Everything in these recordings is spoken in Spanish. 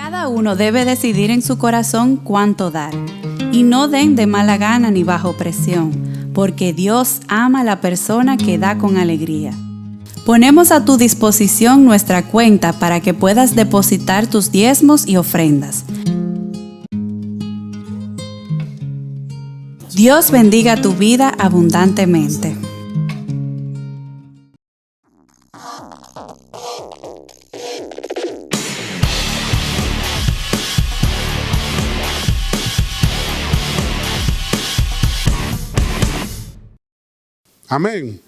Cada uno debe decidir en su corazón cuánto dar. Y no den de mala gana ni bajo presión, porque Dios ama a la persona que da con alegría. Ponemos a tu disposición nuestra cuenta para que puedas depositar tus diezmos y ofrendas. Dios bendiga tu vida abundantemente. Amén.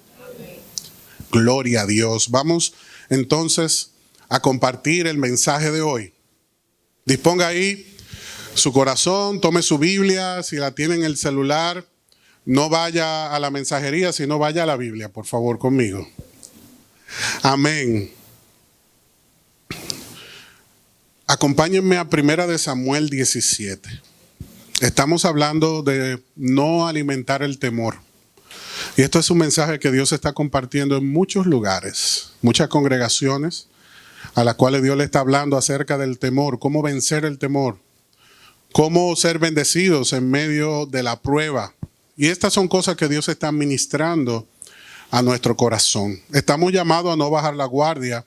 Gloria a Dios. Vamos entonces a compartir el mensaje de hoy. Disponga ahí su corazón, tome su Biblia, si la tiene en el celular, no vaya a la mensajería, sino vaya a la Biblia, por favor, conmigo. Amén. Acompáñenme a 1 Samuel 17. Estamos hablando de no alimentar el temor. Y esto es un mensaje que Dios está compartiendo en muchos lugares, muchas congregaciones a las cuales Dios le está hablando acerca del temor, cómo vencer el temor, cómo ser bendecidos en medio de la prueba. Y estas son cosas que Dios está ministrando a nuestro corazón. Estamos llamados a no bajar la guardia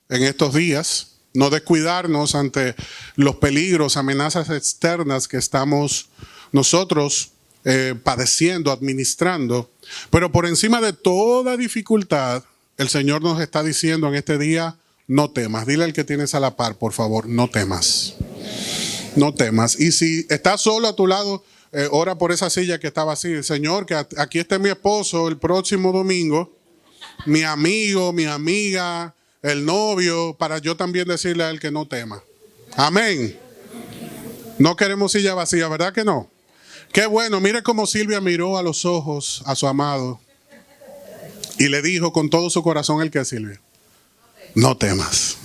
en estos días, no descuidarnos ante los peligros, amenazas externas que estamos nosotros padeciendo, administrando. Pero por encima de toda dificultad, el Señor nos está diciendo en este día, no temas. Dile al que tienes a la par, por favor, no temas. No temas. Y si estás solo a tu lado, ora por esa silla que está vacía. Señor, que aquí esté mi esposo el próximo domingo, mi amigo, mi amiga, el novio, para yo también decirle a él que no tema. Amén. No queremos silla vacía, ¿verdad que no? Qué bueno, mire cómo Silvia miró a los ojos a su amado y le dijo con todo su corazón el que Silvia, no temas.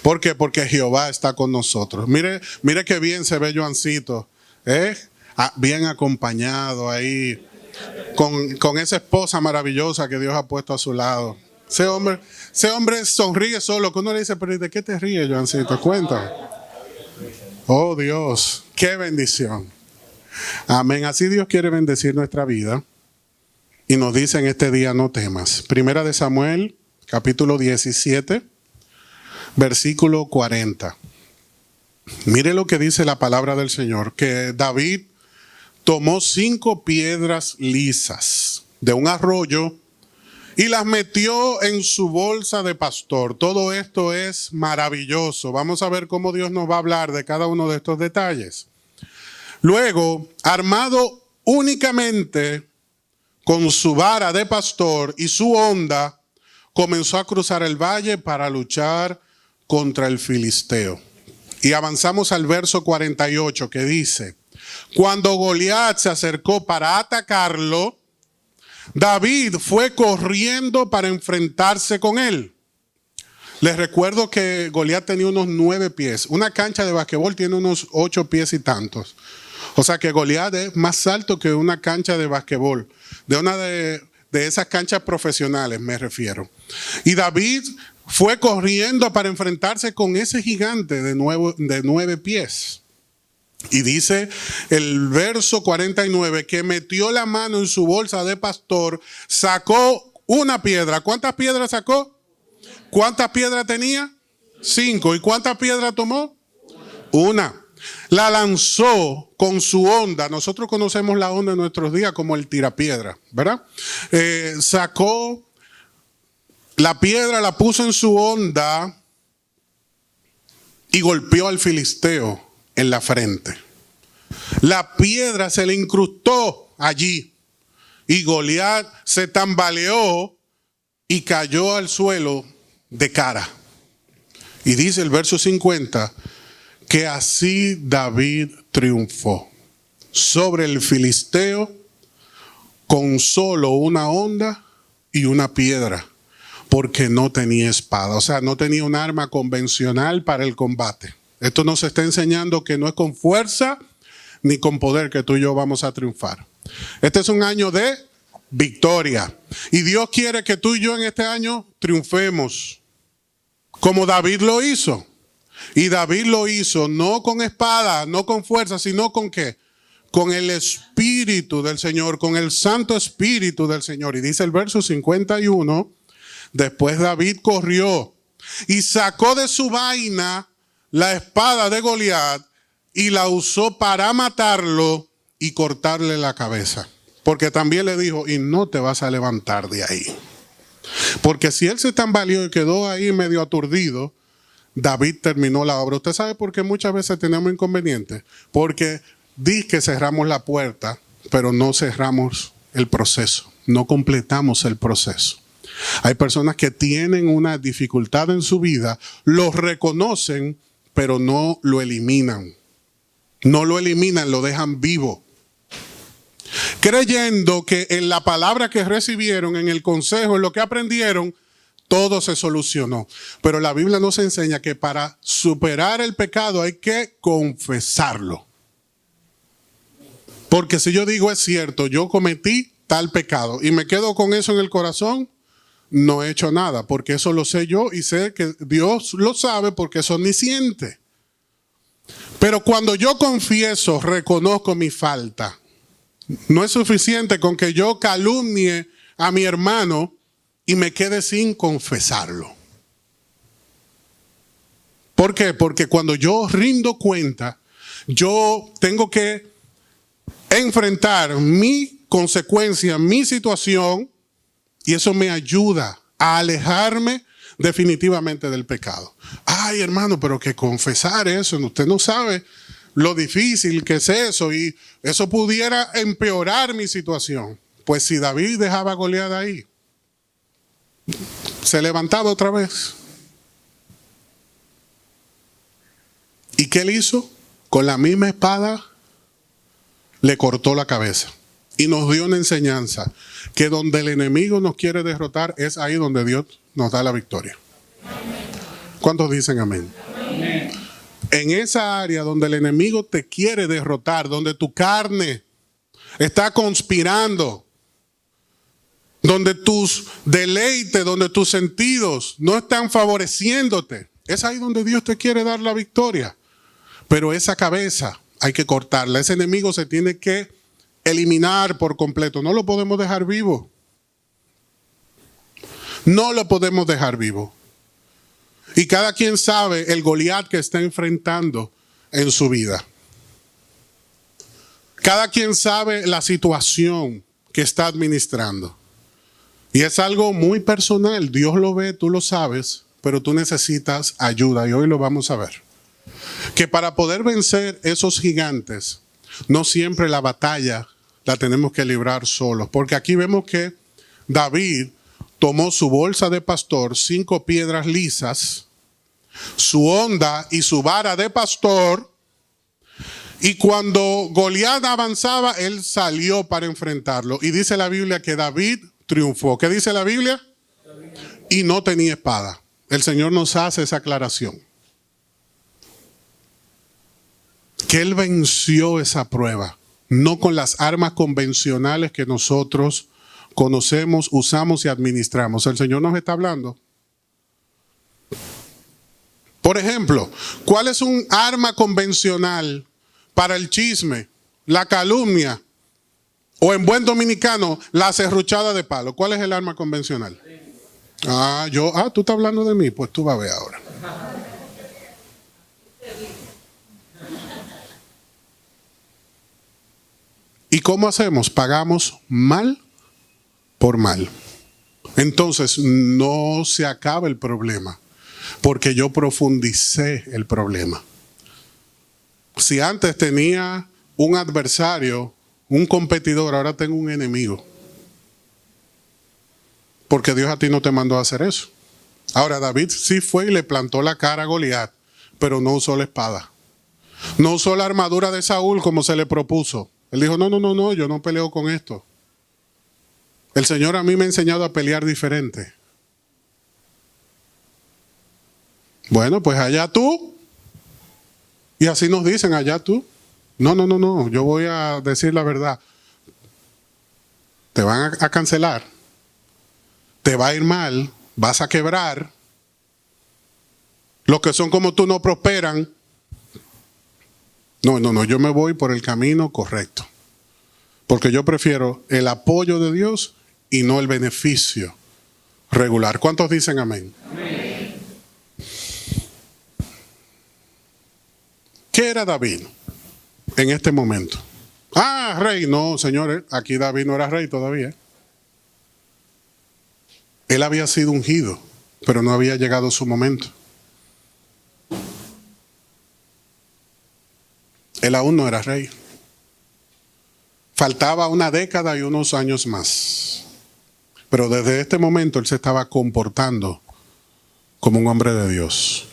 ¿Por qué? Porque Jehová está con nosotros. Mire qué bien se ve Joancito, bien acompañado ahí, con esa esposa maravillosa que Dios ha puesto a su lado. Ese hombre sonríe solo, que uno le dice, pero ¿de qué te ríes, Joancito? Cuéntame. Oh Dios, qué bendición. Amén. Así Dios quiere bendecir nuestra vida y nos dice en este día no temas. 1 Samuel, capítulo 17, versículo 40. Mire lo que dice la palabra del Señor, que David tomó 5 piedras lisas de un arroyo y las metió en su bolsa de pastor. Todo esto es maravilloso. Vamos a ver cómo Dios nos va a hablar de cada uno de estos detalles. Luego, armado únicamente con su vara de pastor y su honda, comenzó a cruzar el valle para luchar contra el filisteo. Y avanzamos al verso 48 que dice, cuando Goliat se acercó para atacarlo, David fue corriendo para enfrentarse con él. Les recuerdo que Goliat tenía unos 9 pies. Una cancha de basquetbol tiene unos 8 pies y tantos. O sea que Goliat es más alto que una cancha de basquetbol. De una de esas canchas profesionales me refiero. Y David fue corriendo para enfrentarse con ese gigante de 9 pies. Y dice el verso 49 que metió la mano en su bolsa de pastor, sacó una piedra. ¿Cuántas piedras sacó? ¿Cuántas piedras tenía? 5. ¿Y cuántas piedras tomó? Una. La lanzó con su honda. Nosotros conocemos la honda en nuestros días como el tirapiedra, ¿verdad? Sacó la piedra, la puso en su honda y golpeó al filisteo en la frente. La piedra se le incrustó allí y Goliat se tambaleó y cayó al suelo de cara. Y dice el verso 50 que así David triunfó sobre el filisteo con solo una honda y una piedra, porque no tenía espada, o sea, no tenía un arma convencional para el combate. Esto nos está enseñando que no es con fuerza ni con poder que tú y yo vamos a triunfar. Este es un año de victoria y Dios quiere que tú y yo en este año triunfemos como David lo hizo. Y David lo hizo no con espada, no con fuerza, sino con ¿qué? Con el Espíritu del Señor, con el Santo Espíritu del Señor. Y dice el verso 51, después David corrió y sacó de su vaina la espada de Goliat y la usó para matarlo y cortarle la cabeza. Porque también le dijo, y no te vas a levantar de ahí. Porque si él se tambaleó y quedó ahí medio aturdido, David terminó la obra. ¿Usted sabe por qué muchas veces tenemos inconvenientes? Porque dice que cerramos la puerta, pero no cerramos el proceso, no completamos el proceso. Hay personas que tienen una dificultad en su vida, lo reconocen, pero no lo eliminan. No lo eliminan, lo dejan vivo. Creyendo que en la palabra que recibieron, en el consejo, en lo que aprendieron, todo se solucionó. Pero la Biblia nos enseña que para superar el pecado hay que confesarlo. Porque si yo digo es cierto, yo cometí tal pecado y me quedo con eso en el corazón, no he hecho nada, porque eso lo sé yo y sé que Dios lo sabe porque es omnisciente. Pero cuando yo confieso, reconozco mi falta. No es suficiente con que yo calumnie a mi hermano y me quede sin confesarlo. ¿Por qué? Porque cuando yo rindo cuenta, yo tengo que enfrentar mi consecuencia, mi situación, y eso me ayuda a alejarme definitivamente del pecado. Ay, hermano, pero que confesar eso, usted no sabe lo difícil que es eso, y eso pudiera empeorar mi situación. Pues si David dejaba a Goliat ahí, se levantaba otra vez. ¿Y qué él hizo? Con la misma espada le cortó la cabeza. Y nos dio una enseñanza, que donde el enemigo nos quiere derrotar, es ahí donde Dios nos da la victoria. ¿Cuántos dicen amén? Amén. En esa área donde el enemigo te quiere derrotar, donde tu carne está conspirando, donde tus deleites, donde tus sentidos no están favoreciéndote, es ahí donde Dios te quiere dar la victoria. Pero esa cabeza hay que cortarla. Ese enemigo se tiene que eliminar por completo. No lo podemos dejar vivo. No lo podemos dejar vivo. Y cada quien sabe el Goliat que está enfrentando en su vida. Cada quien sabe la situación que está administrando. Y es algo muy personal. Dios lo ve, tú lo sabes, pero tú necesitas ayuda. Y hoy lo vamos a ver. Que para poder vencer esos gigantes, no siempre la batalla la tenemos que librar solos. Porque aquí vemos que David tomó su bolsa de pastor, 5 piedras lisas, su honda y su vara de pastor. Y cuando Goliat avanzaba, él salió para enfrentarlo. Y dice la Biblia que David triunfó. ¿Qué dice la Biblia? Y no tenía espada. El Señor nos hace esa aclaración. Que él venció esa prueba. No con las armas convencionales que nosotros conocemos, usamos y administramos. El Señor nos está hablando. Por ejemplo, ¿cuál es un arma convencional para el chisme, la calumnia, o en buen dominicano, la serruchada de palo? ¿Cuál es el arma convencional? Tú estás hablando de mí, pues tú vas a ver ahora. ¿Y cómo hacemos? Pagamos mal por mal. Entonces no se acaba el problema, porque yo profundicé el problema. Si antes tenía un adversario, un competidor, ahora tengo un enemigo. Porque Dios a ti no te mandó a hacer eso. Ahora David sí fue y le plantó la cara a Goliat, pero no usó la espada. No usó la armadura de Saúl como se le propuso. Él dijo, no, yo no peleo con esto. El Señor a mí me ha enseñado a pelear diferente. Bueno, pues allá tú. Y así nos dicen, allá tú. No, yo voy a decir la verdad. Te van a cancelar. Te va a ir mal. Vas a quebrar. Los que son como tú no prosperan. No, yo me voy por el camino correcto. Porque yo prefiero el apoyo de Dios y no el beneficio regular. ¿Cuántos dicen amén? Amén. ¿Qué era David en este momento? Rey. No, señores, aquí David no era rey todavía. Él había sido ungido, pero no había llegado su momento. Él aún no era rey. Faltaba una década y unos años más. Pero desde este momento él se estaba comportando como un hombre de Dios.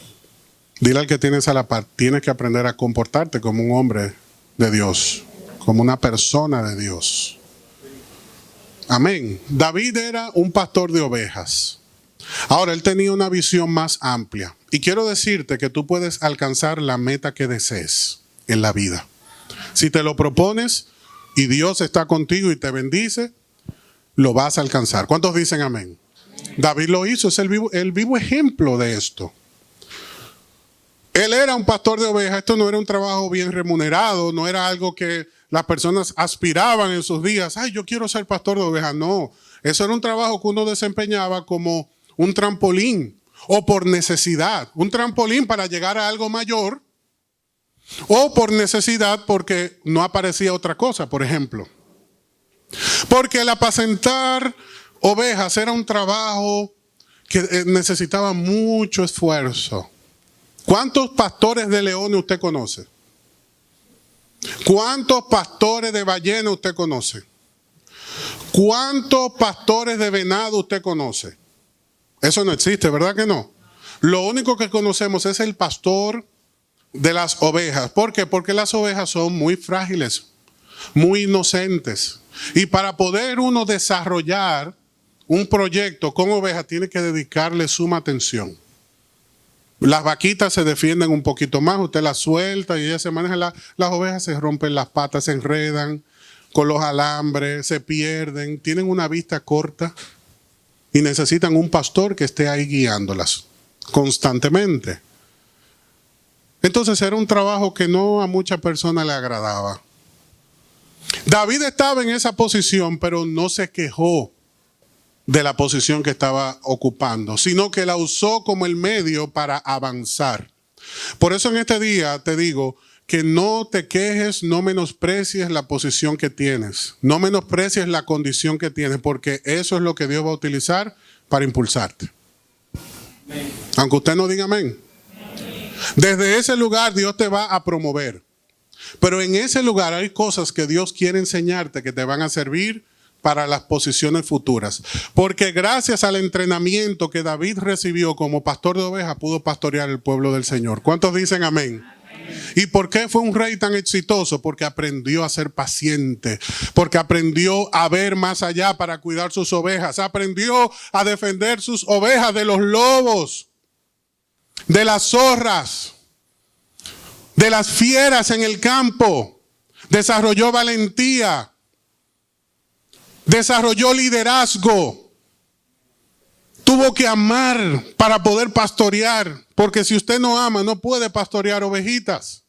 Dile al que tienes a la par, tienes que aprender a comportarte como un hombre de Dios, como una persona de Dios. Amén. David era un pastor de ovejas. Ahora, él tenía una visión más amplia. Y quiero decirte que tú puedes alcanzar la meta que desees en la vida. Si te lo propones y Dios está contigo y te bendice, lo vas a alcanzar. ¿Cuántos dicen amén? David lo hizo, es el vivo ejemplo de esto. Él era un pastor de ovejas. Esto no era un trabajo bien remunerado, no era algo que las personas aspiraban en sus días. Yo quiero ser pastor de ovejas. No, eso era un trabajo que uno desempeñaba como un trampolín o por necesidad. Un trampolín para llegar a algo mayor o por necesidad porque no aparecía otra cosa, por ejemplo. Porque el apacentar ovejas era un trabajo que necesitaba mucho esfuerzo. ¿Cuántos pastores de leones usted conoce? ¿Cuántos pastores de ballena usted conoce? ¿Cuántos pastores de venado usted conoce? Eso no existe, ¿verdad que no? Lo único que conocemos es el pastor de las ovejas. ¿Por qué? Porque las ovejas son muy frágiles, muy inocentes. Y para poder uno desarrollar un proyecto con ovejas, tiene que dedicarle suma atención. Las vaquitas se defienden un poquito más, usted las suelta y ellas se manejan. Las ovejas se rompen las patas, se enredan con los alambres, se pierden, tienen una vista corta y necesitan un pastor que esté ahí guiándolas constantemente. Entonces era un trabajo que no a muchas personas le agradaba. David estaba en esa posición, pero no se quejó de la posición que estaba ocupando, sino que la usó como el medio para avanzar. Por eso en este día te digo que no te quejes, no menosprecies la posición que tienes, no menosprecies la condición que tienes, porque eso es lo que Dios va a utilizar para impulsarte. Amén. Aunque usted no diga amén. Amén. Desde ese lugar Dios te va a promover, pero en ese lugar hay cosas que Dios quiere enseñarte que te van a servir para las posiciones futuras. Porque gracias al entrenamiento que David recibió como pastor de ovejas, pudo pastorear el pueblo del Señor. ¿Cuántos dicen amén? Amén. ¿Y por qué fue un rey tan exitoso? Porque aprendió a ser paciente, porque aprendió a ver más allá para cuidar sus ovejas, aprendió a defender sus ovejas de los lobos, de las zorras, de las fieras en el campo. Desarrolló valentía. Desarrolló liderazgo. Tuvo que amar para poder pastorear, porque si usted no ama, no puede pastorear ovejitas.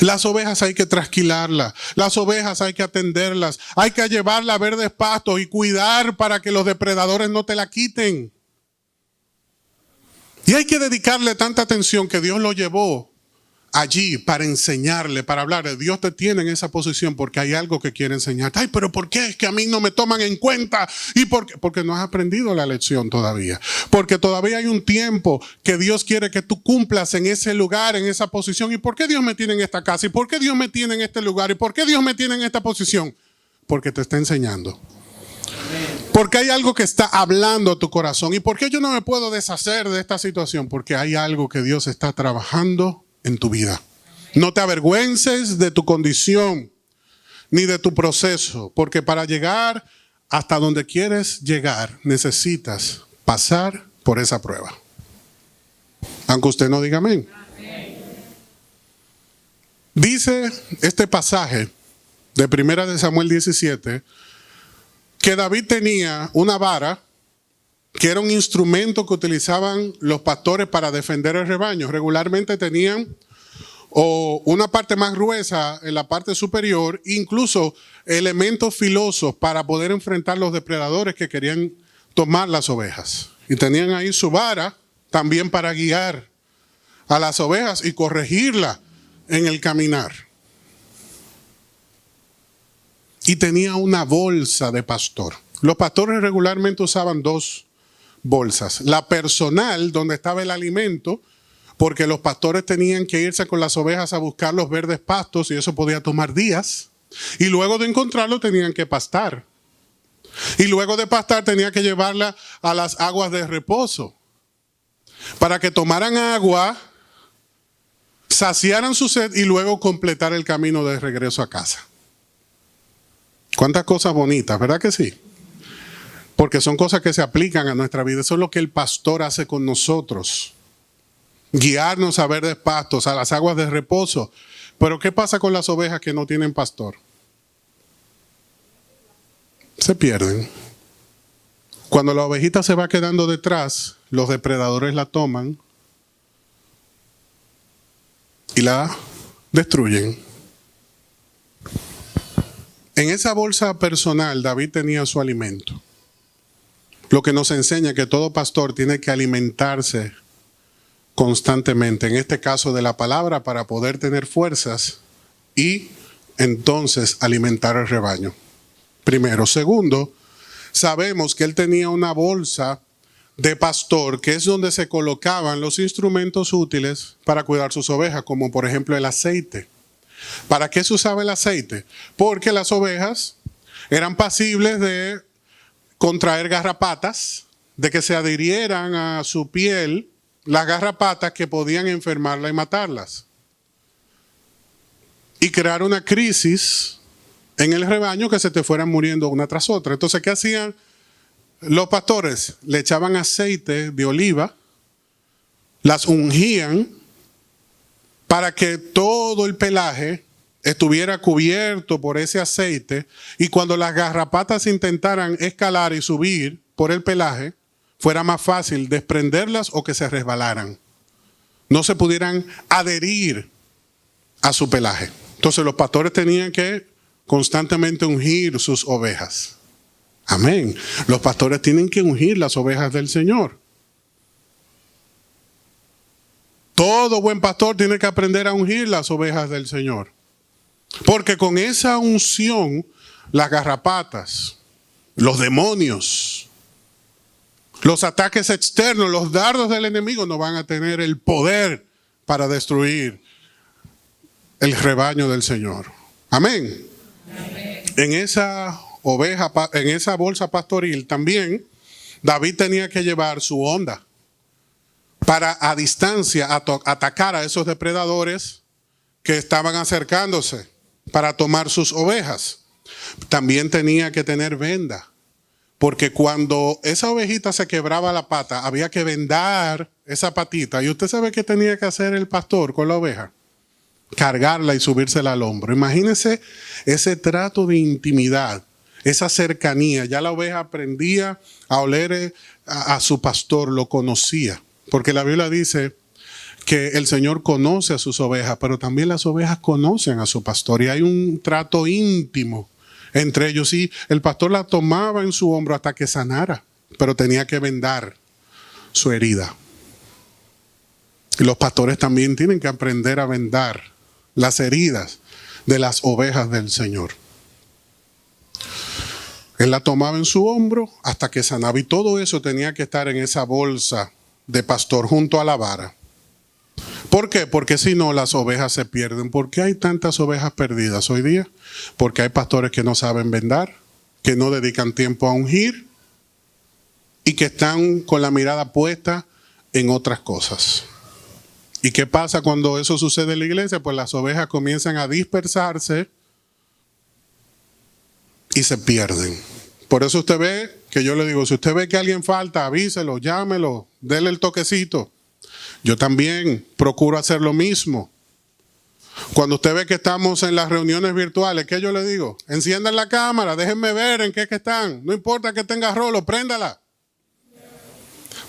Las ovejas hay que trasquilarlas, las ovejas hay que atenderlas, hay que llevarlas a verdes pastos y cuidar para que los depredadores no te la quiten. Y hay que dedicarle tanta atención que Dios lo llevó allí para enseñarle, para hablarle. Dios te tiene en esa posición porque hay algo que quiere enseñarte. Pero ¿por qué es que a mí no me toman en cuenta? ¿Y por qué? Porque no has aprendido la lección todavía. Porque todavía hay un tiempo que Dios quiere que tú cumplas en ese lugar, en esa posición. ¿Y por qué Dios me tiene en esta casa? ¿Y por qué Dios me tiene en este lugar? ¿Y por qué Dios me tiene en esta posición? Porque te está enseñando. Porque hay algo que está hablando a tu corazón. ¿Y por qué yo no me puedo deshacer de esta situación? Porque hay algo que Dios está trabajando en tu vida. No te avergüences de tu condición ni de tu proceso, porque para llegar hasta donde quieres llegar necesitas pasar por esa prueba. Aunque usted no diga amén. Dice este pasaje de 1 Samuel 17 que David tenía una vara que era un instrumento que utilizaban los pastores para defender el rebaño. Regularmente tenían o una parte más gruesa en la parte superior, incluso elementos filosos para poder enfrentar los depredadores que querían tomar las ovejas. Y tenían ahí su vara también para guiar a las ovejas y corregirlas en el caminar. Y tenía una bolsa de pastor. Los pastores regularmente usaban dos bolsas. La personal, donde estaba el alimento, porque los pastores tenían que irse con las ovejas a buscar los verdes pastos y eso podía tomar días. Y luego de encontrarlo tenían que pastar. Y luego de pastar tenía que llevarla a las aguas de reposo para que tomaran agua, saciaran su sed y luego completar el camino de regreso a casa. Cuántas cosas bonitas, ¿verdad que sí? Porque son cosas que se aplican a nuestra vida. Eso es lo que el pastor hace con nosotros. Guiarnos a verdes pastos, a las aguas de reposo. Pero ¿qué pasa con las ovejas que no tienen pastor? Se pierden. Cuando la ovejita se va quedando detrás, los depredadores la toman y la destruyen. En esa bolsa personal, David tenía su alimento. Lo que nos enseña que todo pastor tiene que alimentarse constantemente, en este caso de la palabra, para poder tener fuerzas y entonces alimentar el rebaño. Primero. Segundo, sabemos que él tenía una bolsa de pastor, que es donde se colocaban los instrumentos útiles para cuidar sus ovejas, como por ejemplo el aceite. ¿Para qué se usaba el aceite? Porque las ovejas eran pasibles de contraer garrapatas, de que se adhirieran a su piel las garrapatas que podían enfermarla y matarlas. Y crear una crisis en el rebaño que se te fueran muriendo una tras otra. Entonces, ¿qué hacían los pastores? Le echaban aceite de oliva, las ungían para que todo el pelaje estuviera cubierto por ese aceite y cuando las garrapatas intentaran escalar y subir por el pelaje, fuera más fácil desprenderlas o que se resbalaran. No se pudieran adherir a su pelaje. Entonces los pastores tenían que constantemente ungir sus ovejas. Amén. Los pastores tienen que ungir las ovejas del Señor. Todo buen pastor tiene que aprender a ungir las ovejas del Señor. Porque con esa unción, las garrapatas, los demonios, los ataques externos, los dardos del enemigo no van a tener el poder para destruir el rebaño del Señor. Amén. Amén. En esa bolsa pastoril también David tenía que llevar su honda para a distancia atacar a esos depredadores que estaban acercándose para tomar sus ovejas. También tenía que tener venda, porque cuando esa ovejita se quebraba la pata, había que vendar esa patita. ¿Y usted sabe qué tenía que hacer el pastor con la oveja? Cargarla y subírsela al hombro. Imagínese ese trato de intimidad, esa cercanía. Ya la oveja aprendía a oler a su pastor, lo conocía. Porque la Biblia dice que el Señor conoce a sus ovejas, pero también las ovejas conocen a su pastor. Y hay un trato íntimo entre ellos. Y el pastor la tomaba en su hombro hasta que sanara, pero tenía que vendar su herida. Y los pastores también tienen que aprender a vendar las heridas de las ovejas del Señor. Él la tomaba en su hombro hasta que sanaba. Y todo eso tenía que estar en esa bolsa de pastor junto a la vara. ¿Por qué? Porque si no, las ovejas se pierden. ¿Por qué hay tantas ovejas perdidas hoy día? Porque hay pastores que no saben vendar, que no dedican tiempo a ungir y que están con la mirada puesta en otras cosas. ¿Y qué pasa cuando eso sucede en la iglesia? Pues las ovejas comienzan a dispersarse y se pierden. Por eso usted ve que yo le digo, si usted ve que alguien falta, avíselo, llámelo, déle el toquecito. Yo también procuro hacer lo mismo. Cuando usted ve que estamos en las reuniones virtuales, ¿qué yo le digo? Enciendan la cámara, déjenme ver en qué es que están. No importa que tenga rolo, préndala.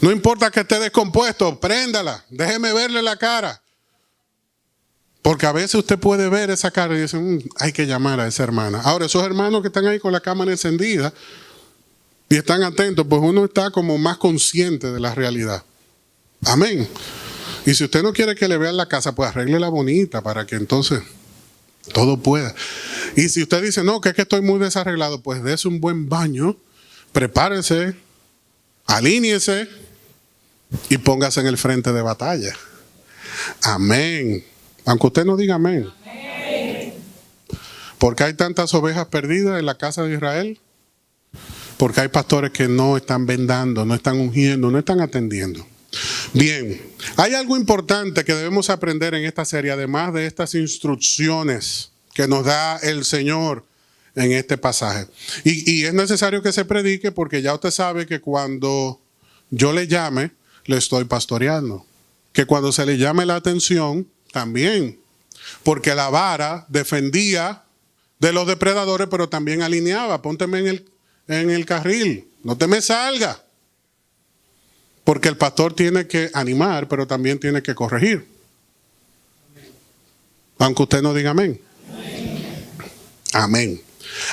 No importa que esté descompuesto, préndala, déjeme verle la cara. Porque a veces usted puede ver esa cara y dice, hay que llamar a esa hermana. Ahora, esos hermanos que están ahí con la cámara encendida y están atentos, pues uno está como más consciente de la realidad. Amén. Y si usted no quiere que le vean la casa, pues arrégle-la bonita para que entonces todo pueda. Y si usted dice, no, que es que estoy muy desarreglado, pues dése un buen baño, prepárese, alíñese y póngase en el frente de batalla. Amén. Aunque usted no diga amén. ¿Por qué hay tantas ovejas perdidas en la casa de Israel? Porque hay pastores que no están vendando, no están ungiendo, no están atendiendo. Bien, hay algo importante que debemos aprender en esta serie, además de estas instrucciones que nos da el Señor en este pasaje. Y es necesario que se predique porque ya usted sabe que cuando yo le llame, le estoy pastoreando. Que cuando se le llame la atención, también. Porque la vara defendía de los depredadores, pero también alineaba. Pónteme en el carril, no te me salga. Porque el pastor tiene que animar, pero también tiene que corregir. Aunque usted no diga amén. Amén.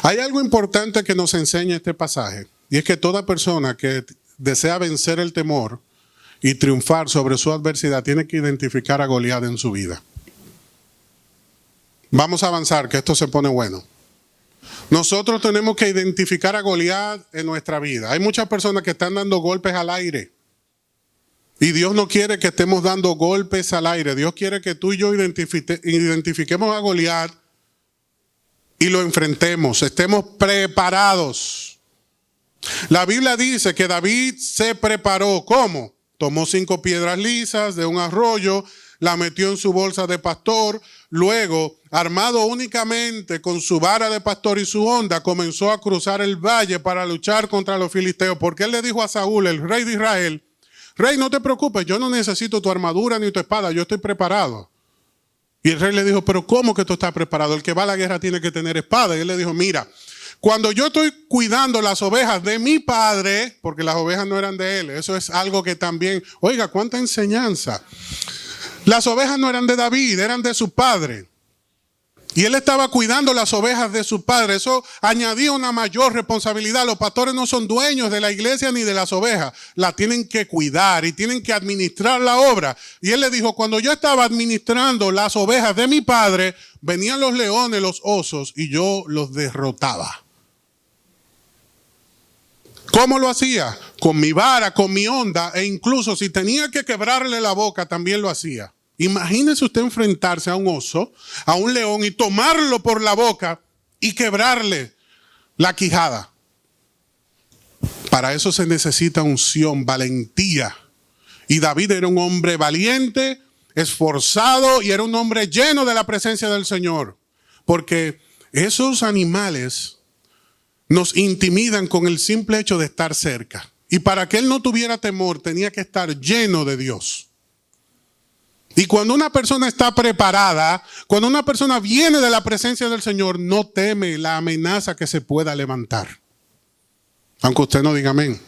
Hay algo importante que nos enseña este pasaje, y es que toda persona que desea vencer el temor y triunfar sobre su adversidad tiene que identificar a Goliat en su vida. Vamos a avanzar, que esto se pone bueno. Nosotros tenemos que identificar a Goliat en nuestra vida. Hay muchas personas que están dando golpes al aire. Y Dios no quiere que estemos dando golpes al aire. Dios quiere que tú y yo identifiquemos a Goliat y lo enfrentemos. Estemos preparados. La Biblia dice que David se preparó. ¿Cómo? Tomó 5 piedras lisas de un arroyo, la metió en su bolsa de pastor. Luego, armado únicamente con su vara de pastor y su honda, comenzó a cruzar el valle para luchar contra los filisteos. Porque él le dijo a Saúl, el rey de Israel, rey, no te preocupes, yo no necesito tu armadura ni tu espada, yo estoy preparado. Y el rey le dijo, pero ¿cómo que tú estás preparado? El que va a la guerra tiene que tener espada. Y él le dijo, mira, cuando yo estoy cuidando las ovejas de mi padre, porque las ovejas no eran de él, eso es algo que también, oiga, cuánta enseñanza. Las ovejas no eran de David, eran de su padre. Y él estaba cuidando las ovejas de su padre. Eso añadía una mayor responsabilidad. Los pastores no son dueños de la iglesia ni de las ovejas. La tienen que cuidar y tienen que administrar la obra. Y él le dijo, cuando yo estaba administrando las ovejas de mi padre, venían los leones, los osos, y yo los derrotaba. ¿Cómo lo hacía? Con mi vara, con mi honda, e incluso si tenía que quebrarle la boca, también lo hacía. Imagínese usted enfrentarse a un oso, a un león, y tomarlo por la boca y quebrarle la quijada. Para eso se necesita unción, valentía. Y David era un hombre valiente, esforzado, y era un hombre lleno de la presencia del Señor. Porque esos animales nos intimidan con el simple hecho de estar cerca. Y para que él no tuviera temor, tenía que estar lleno de Dios. Y cuando una persona está preparada, cuando una persona viene de la presencia del Señor, no teme la amenaza que se pueda levantar. Aunque usted no diga amén.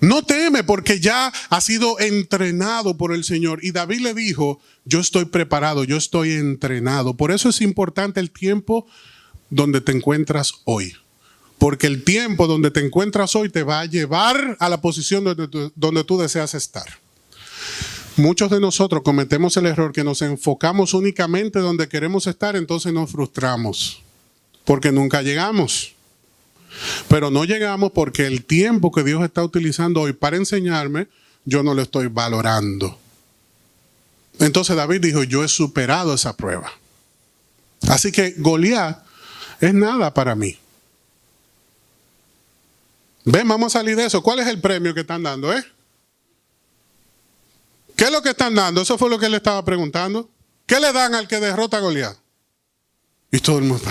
No teme porque ya ha sido entrenado por el Señor. Y David le dijo, yo estoy preparado, yo estoy entrenado. Por eso es importante el tiempo donde te encuentras hoy. Porque el tiempo donde te encuentras hoy te va a llevar a la posición donde tú deseas estar. Muchos de nosotros cometemos el error que nos enfocamos únicamente donde queremos estar, entonces nos frustramos, porque nunca llegamos. Pero no llegamos porque el tiempo que Dios está utilizando hoy para enseñarme, yo no lo estoy valorando. Entonces David dijo, yo he superado esa prueba. Así que Goliat es nada para mí. Ven, vamos a salir de eso. ¿Cuál es el premio que están dando, ¿Qué es lo que están dando? Eso fue lo que él estaba preguntando. ¿Qué le dan al que derrota a Goliat? Y todo el mundo,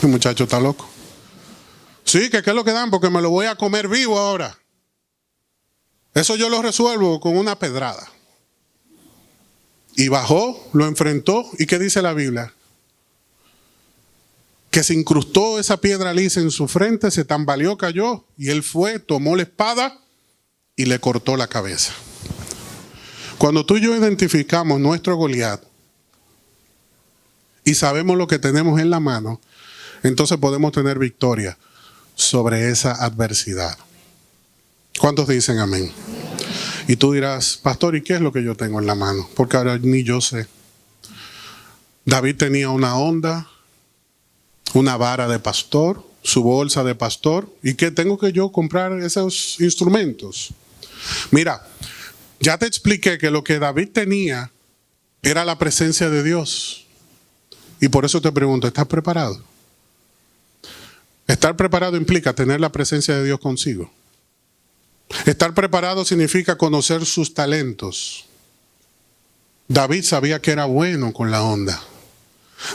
el muchacho está loco. Sí, ¿qué es lo que dan? Porque me lo voy a comer vivo ahora. Eso yo lo resuelvo con una pedrada. Y bajó, lo enfrentó. ¿Y qué dice la Biblia? Que se incrustó esa piedra lisa en su frente, se tambaleó, cayó. Y él fue, tomó la espada y le cortó la cabeza. Cuando tú y yo identificamos nuestro Goliat y sabemos lo que tenemos en la mano, entonces podemos tener victoria sobre esa adversidad. ¿Cuántos dicen amén? Y tú dirás, pastor, ¿y qué es lo que yo tengo en la mano? Porque ahora ni yo sé. David tenía una honda, una vara de pastor, su bolsa de pastor. ¿Y qué tengo que yo comprar esos instrumentos? Mira, ya te expliqué que lo que David tenía era la presencia de Dios. Y por eso te pregunto, ¿estás preparado? Estar preparado implica tener la presencia de Dios consigo. Estar preparado significa conocer sus talentos. David sabía que era bueno con la honda.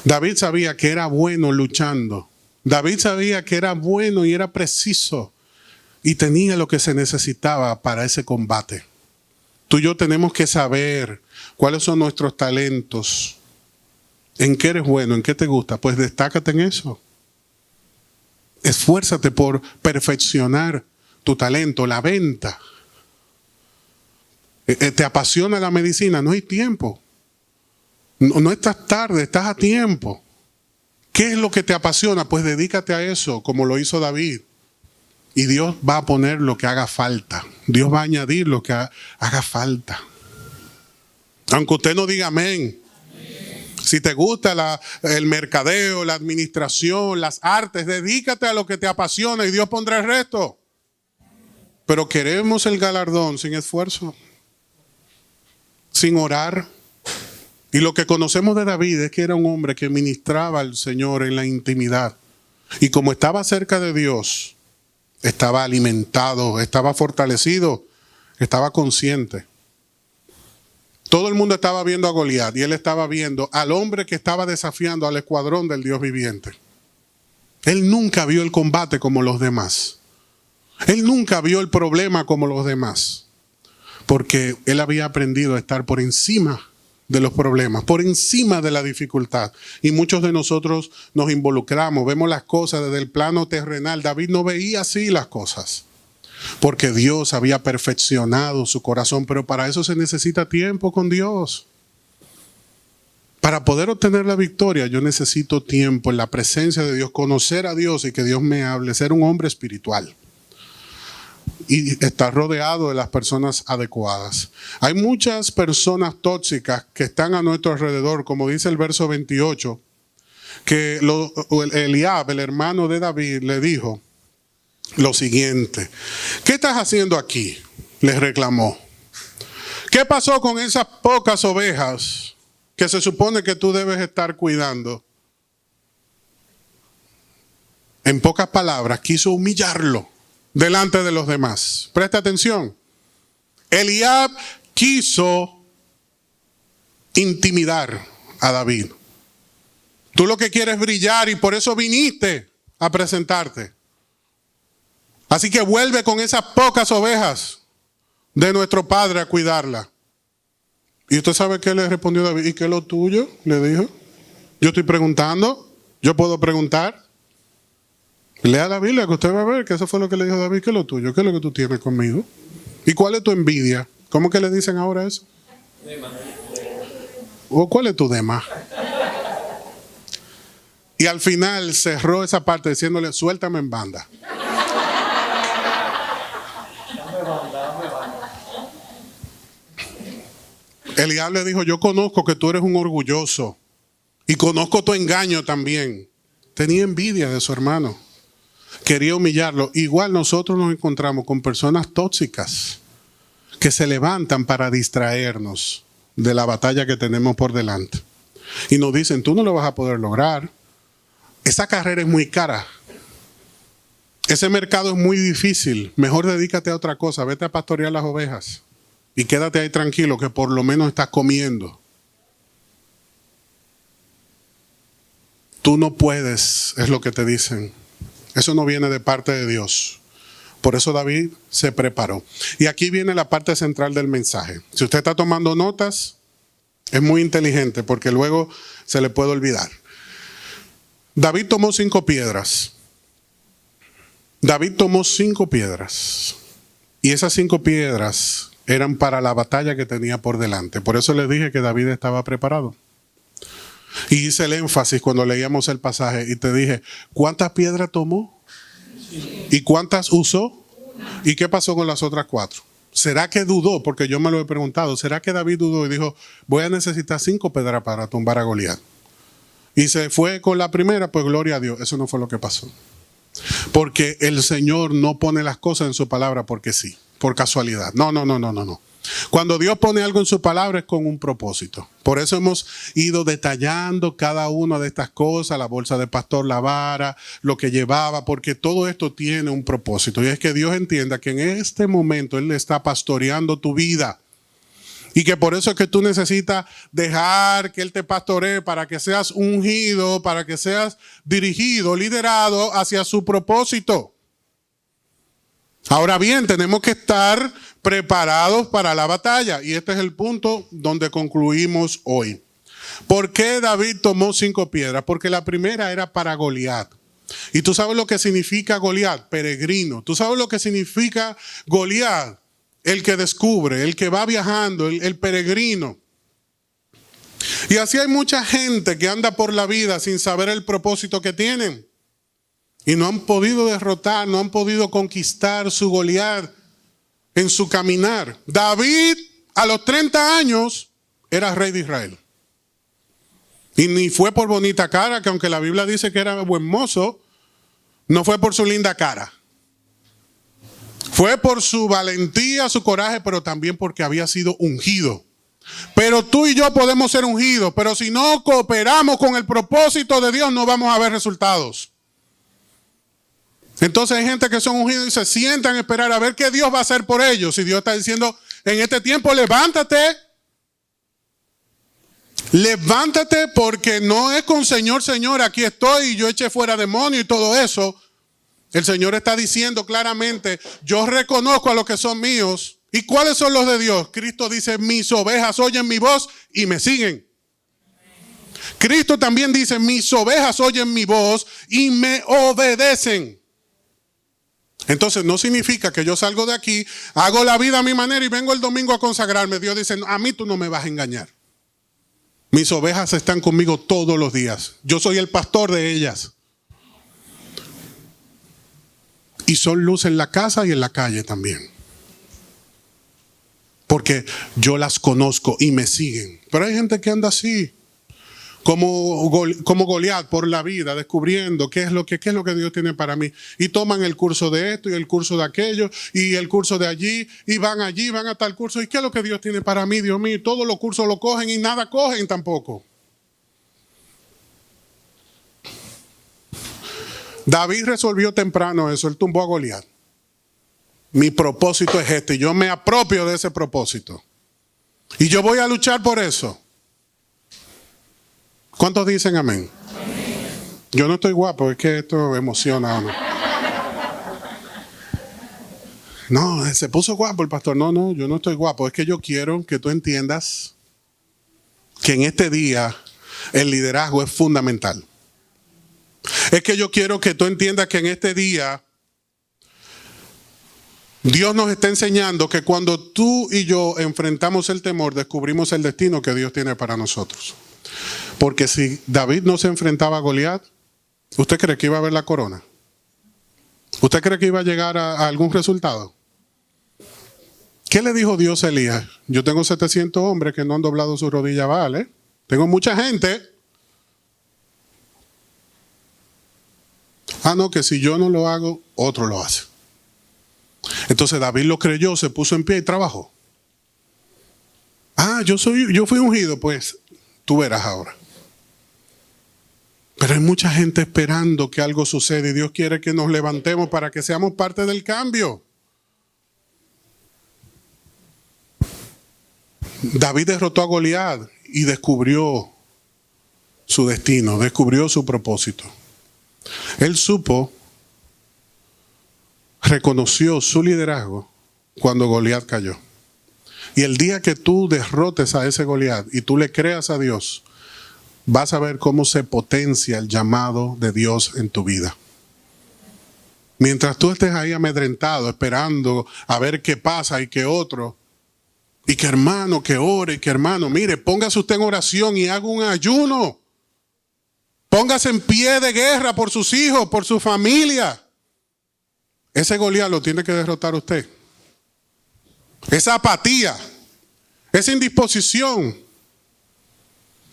David sabía que era bueno luchando. David sabía que era bueno y era preciso. Y tenía lo que se necesitaba para ese combate. Tú y yo tenemos que saber cuáles son nuestros talentos. ¿En qué eres bueno? ¿En qué te gusta? Pues destácate en eso. Esfuérzate por perfeccionar tu talento, la venta. ¿Te apasiona la medicina? No hay tiempo. No estás tarde, estás a tiempo. ¿Qué es lo que te apasiona? Pues dedícate a eso, como lo hizo David. Y Dios va a poner lo que haga falta. Dios va a añadir lo que haga falta. Aunque usted no diga amén. Si te gusta el mercadeo, la administración, las artes, dedícate a lo que te apasiona y Dios pondrá el resto. Pero queremos el galardón sin esfuerzo, sin orar. Y lo que conocemos de David es que era un hombre que ministraba al Señor en la intimidad. Y como estaba cerca de Dios, estaba alimentado, estaba fortalecido, estaba consciente. Todo el mundo estaba viendo a Goliat y él estaba viendo al hombre que estaba desafiando al escuadrón del Dios viviente. Él nunca vio el combate como los demás. Él nunca vio el problema como los demás. Porque él había aprendido a estar por encima de los problemas, por encima de la dificultad. Y muchos de nosotros nos involucramos, vemos las cosas desde el plano terrenal. David no veía así las cosas, porque Dios había perfeccionado su corazón, pero para eso se necesita tiempo con Dios. Para poder obtener la victoria, yo necesito tiempo en la presencia de Dios, conocer a Dios y que Dios me hable, ser un hombre espiritual. Y estar rodeado de las personas adecuadas. Hay muchas personas tóxicas que están a nuestro alrededor, como dice el verso 28, que Eliab, el hermano de David, le dijo lo siguiente: ¿qué estás haciendo aquí?, les reclamó. ¿Qué pasó con esas pocas ovejas que se supone que tú debes estar cuidando? En pocas palabras, quiso humillarlo delante de los demás. Presta atención. Eliab quiso intimidar a David. Tú lo que quieres es brillar y por eso viniste a presentarte. Así que vuelve con esas pocas ovejas de nuestro padre a cuidarla. ¿Y usted sabe qué le respondió David? ¿Y qué es lo tuyo?, le dijo. Yo estoy preguntando. Yo puedo preguntar. Lea la Biblia que usted va a ver que eso fue lo que le dijo David. ¿Qué es lo tuyo? ¿Qué es lo que tú tienes conmigo? ¿Y cuál es tu envidia? ¿Cómo que le dicen ahora eso? Dema. ¿O cuál es tu dema? Y al final cerró esa parte diciéndole: suéltame en banda. Eliab le dijo: yo conozco que tú eres un orgulloso y conozco tu engaño también. Tenía envidia de su hermano. Quería humillarlo. Igual nosotros nos encontramos con personas tóxicas que se levantan para distraernos de la batalla que tenemos por delante. Y nos dicen: tú no lo vas a poder lograr. Esa carrera es muy cara. Ese mercado es muy difícil. Mejor dedícate a otra cosa. Vete a pastorear las ovejas. Y quédate ahí tranquilo que por lo menos estás comiendo. Tú no puedes, es lo que te dicen. Eso no viene de parte de Dios. Por eso David se preparó. Y aquí viene la parte central del mensaje. Si usted está tomando notas, es muy inteligente porque luego se le puede olvidar. David tomó 5 piedras. David tomó 5 piedras. Y esas 5 piedras eran para la batalla que tenía por delante. Por eso les dije que David estaba preparado. Y hice el énfasis cuando leíamos el pasaje y te dije, ¿cuántas piedras tomó? ¿Y cuántas usó? ¿Y qué pasó con las otras 4? ¿Será que dudó? Porque yo me lo he preguntado. ¿Será que David dudó y dijo, voy a necesitar 5 piedras para tumbar a Goliat? Y se fue con la primera, pues gloria a Dios. Eso no fue lo que pasó. Porque el Señor no pone las cosas en su palabra porque sí, por casualidad. No. Cuando Dios pone algo en su palabra es con un propósito. Por eso hemos ido detallando cada una de estas cosas, la bolsa de pastor, la vara, lo que llevaba, porque todo esto tiene un propósito. Y es que Dios entienda que en este momento Él está pastoreando tu vida. Y que por eso es que tú necesitas dejar que Él te pastoree para que seas ungido, para que seas dirigido, liderado hacia su propósito. Ahora bien, tenemos que estar preparados para la batalla. Y este es el punto donde concluimos hoy. ¿Por qué David tomó 5 piedras? Porque la primera era para Goliat. Y tú sabes lo que significa Goliat, peregrino. Tú sabes lo que significa Goliat, el que descubre, el que va viajando, el peregrino. Y así hay mucha gente que anda por la vida sin saber el propósito que tienen. Y no han podido derrotar, no han podido conquistar su Goliat en su caminar. David, a los 30 años, era rey de Israel. Y ni fue por bonita cara, que aunque la Biblia dice que era buen mozo, no fue por su linda cara. Fue por su valentía, su coraje, pero también porque había sido ungido. Pero tú y yo podemos ser ungidos, pero si no cooperamos con el propósito de Dios, no vamos a ver resultados. Entonces hay gente que son ungidos y se sientan a esperar a ver qué Dios va a hacer por ellos. Y Dios está diciendo, en este tiempo levántate. Levántate, porque no es con Señor, Señor, aquí estoy y yo eché fuera demonio y todo eso. El Señor está diciendo claramente, yo reconozco a los que son míos. ¿Y cuáles son los de Dios? Cristo dice, mis ovejas oyen mi voz y me siguen. Cristo también dice, mis ovejas oyen mi voz y me obedecen. Entonces no significa que yo salgo de aquí, hago la vida a mi manera y vengo el domingo a consagrarme. Dios dice, a mí tú no me vas a engañar. Mis ovejas están conmigo todos los días. Yo soy el pastor de ellas. Y son luz en la casa y en la calle también. Porque yo las conozco y me siguen. Pero hay gente que anda así. Como Goliat por la vida, descubriendo qué es lo que Dios tiene para mí. Y toman el curso de esto y el curso de aquello y el curso de allí. Y van allí, van a tal curso. ¿Y qué es lo que Dios tiene para mí, Dios mío? Todos los cursos lo cogen y nada cogen tampoco. David resolvió temprano eso. Él tumbó a Goliat. Mi propósito es este. Yo me apropio de ese propósito. Y yo voy a luchar por eso. ¿Cuántos dicen amén? Amén. Yo no estoy guapo, es que esto emociona a uno. No, se puso guapo el pastor. No, yo no estoy guapo. Es que yo quiero que tú entiendas que en este día el liderazgo es fundamental. Es que yo quiero que tú entiendas que en este día Dios nos está enseñando que cuando tú y yo enfrentamos el temor, descubrimos el destino que Dios tiene para nosotros. Porque si David no se enfrentaba a Goliat, ¿usted cree que iba a ver la corona? ¿Usted cree que iba a llegar a algún resultado? ¿Qué le dijo Dios a Elías? Yo tengo 700 hombres que no han doblado su rodilla a Baal, ¿eh? Tengo mucha gente. No, que si yo no lo hago, otro lo hace. Entonces David lo creyó, se puso en pie y trabajó. Yo fui ungido, pues tú verás ahora. Pero hay mucha gente esperando que algo suceda y Dios quiere que nos levantemos para que seamos parte del cambio. David derrotó a Goliat y descubrió su destino, descubrió su propósito. Él reconoció su liderazgo cuando Goliat cayó. Y el día que tú derrotes a ese Goliat y tú le creas a Dios, vas a ver cómo se potencia el llamado de Dios en tu vida. Mientras tú estés ahí amedrentado, esperando a ver qué pasa y qué otro, y que hermano, que ore, y que hermano, mire, póngase usted en oración y haga un ayuno. Póngase en pie de guerra por sus hijos, por su familia. Ese Goliat lo tiene que derrotar usted. Esa apatía, esa indisposición.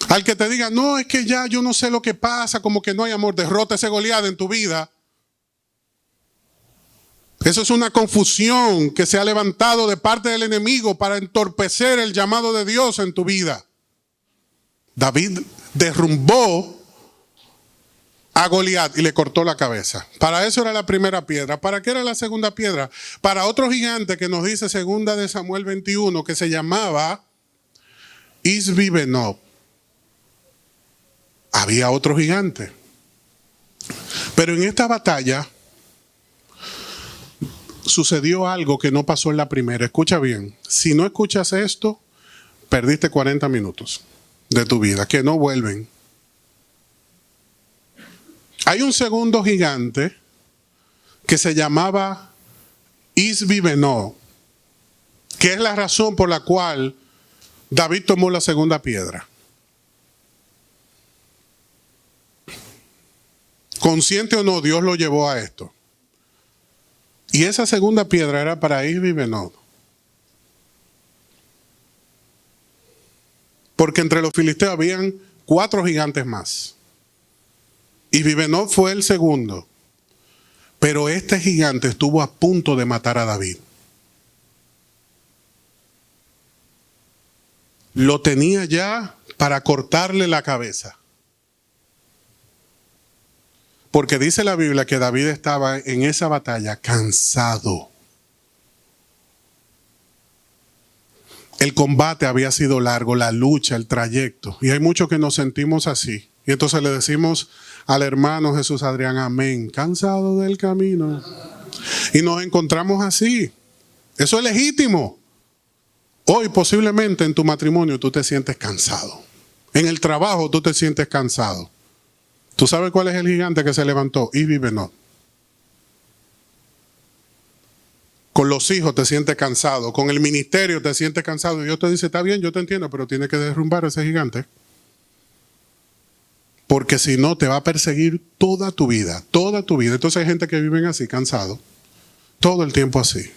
Al que te diga, no, es que ya yo no sé lo que pasa, como que no hay amor, derrota ese Goliat en tu vida. Eso es una confusión que se ha levantado de parte del enemigo para entorpecer el llamado de Dios en tu vida. David derrumbó a Goliat y le cortó la cabeza. Para eso era la primera piedra. ¿Para qué era la segunda piedra? Para otro gigante que nos dice segunda de Samuel 21, que se llamaba Isbi-Benob. Había otro gigante. Pero en esta batalla sucedió algo que no pasó en la primera. Escucha bien. Si no escuchas esto, perdiste 40 minutos de tu vida, que no vuelven. Hay un segundo gigante que se llamaba Isbi-Benob, que es la razón por la cual David tomó la segunda piedra. Consciente o no, Dios lo llevó a esto. Y esa segunda piedra era para Isbi-Benob. Porque entre los filisteos habían 4 gigantes más. Isbi-Benob fue el segundo. Pero este gigante estuvo a punto de matar a David. Lo tenía ya para cortarle la cabeza. Porque dice la Biblia que David estaba en esa batalla cansado. El combate había sido largo, la lucha, el trayecto. Y hay muchos que nos sentimos así. Y entonces le decimos al hermano Jesús Adrián, amén, cansado del camino. Y nos encontramos así. Eso es legítimo. Hoy posiblemente en tu matrimonio tú te sientes cansado. En el trabajo tú te sientes cansado. ¿Tú sabes cuál es el gigante que se levantó? Isbi-Benob. Con los hijos te sientes cansado, con el ministerio te sientes cansado. Y Dios te dice, está bien, yo te entiendo, pero tienes que derrumbar a ese gigante. Porque si no, te va a perseguir toda tu vida, toda tu vida. Entonces hay gente que vive así, cansado, todo el tiempo así,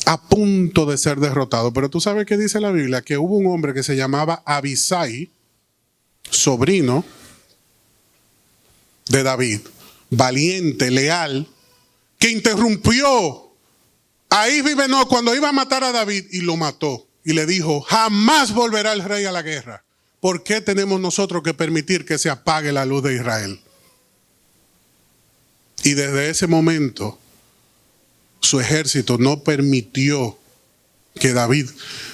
a punto de ser derrotado. Pero tú sabes que dice la Biblia, que hubo un hombre que se llamaba Abisai, sobrino de David, valiente, leal, que interrumpió a Isbi-Benob cuando iba a matar a David y lo mató. Y le dijo, jamás volverá el rey a la guerra. ¿Por qué tenemos nosotros que permitir que se apague la luz de Israel? Y desde ese momento, su ejército no permitió que David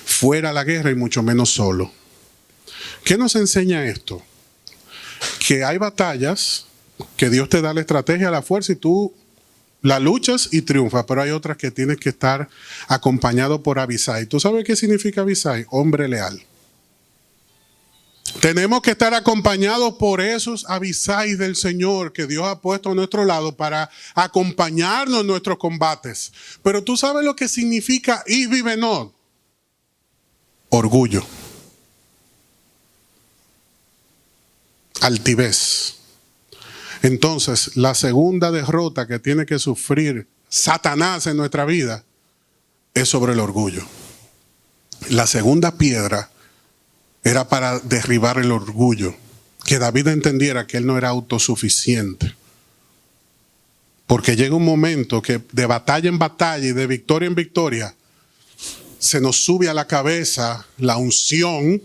fuera a la guerra y mucho menos solo. ¿Qué nos enseña esto? Que hay batallas que Dios te da la estrategia, la fuerza y tú la luchas y triunfas, pero hay otras que tienes que estar acompañado por Abisai. ¿Tú sabes qué significa Abisai? Hombre leal. Tenemos que estar acompañados por esos Abisai del Señor que Dios ha puesto a nuestro lado para acompañarnos en nuestros combates. Pero ¿tú sabes lo que significa Isbi-Benob? Orgullo. Altivez. Entonces, la segunda derrota que tiene que sufrir Satanás en nuestra vida es sobre el orgullo. La segunda piedra era para derribar el orgullo, que David entendiera que él no era autosuficiente. Porque llega un momento que de batalla en batalla y de victoria en victoria se nos sube a la cabeza la unción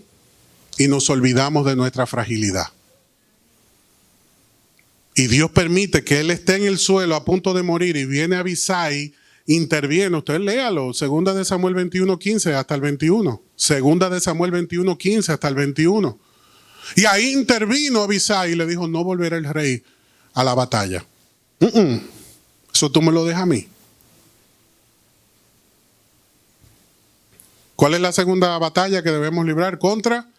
y nos olvidamos de nuestra fragilidad. Y Dios permite que él esté en el suelo a punto de morir y viene Abisai, interviene. Usted léalo, segunda de Samuel 21:15 hasta el 21. Segunda de Samuel 21:15 hasta el 21. Y ahí intervino Abisai y le dijo, no volverá el rey a la batalla. Eso tú me lo dejas a mí. ¿Cuál es la segunda batalla que debemos librar? Contra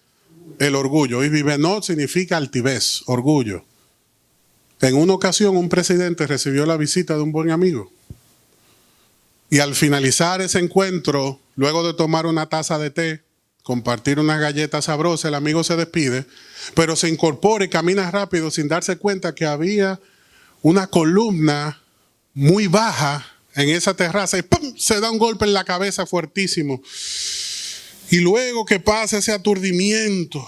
el orgullo. Isbi-Benob significa altivez, orgullo. En una ocasión un presidente recibió la visita de un buen amigo. Y al finalizar ese encuentro, luego de tomar una taza de té, compartir unas galletas sabrosas, el amigo se despide, pero se incorpora y camina rápido sin darse cuenta que había una columna muy baja en esa terraza y ¡pum!, se da un golpe en la cabeza fuertísimo. Y luego que pasa ese aturdimiento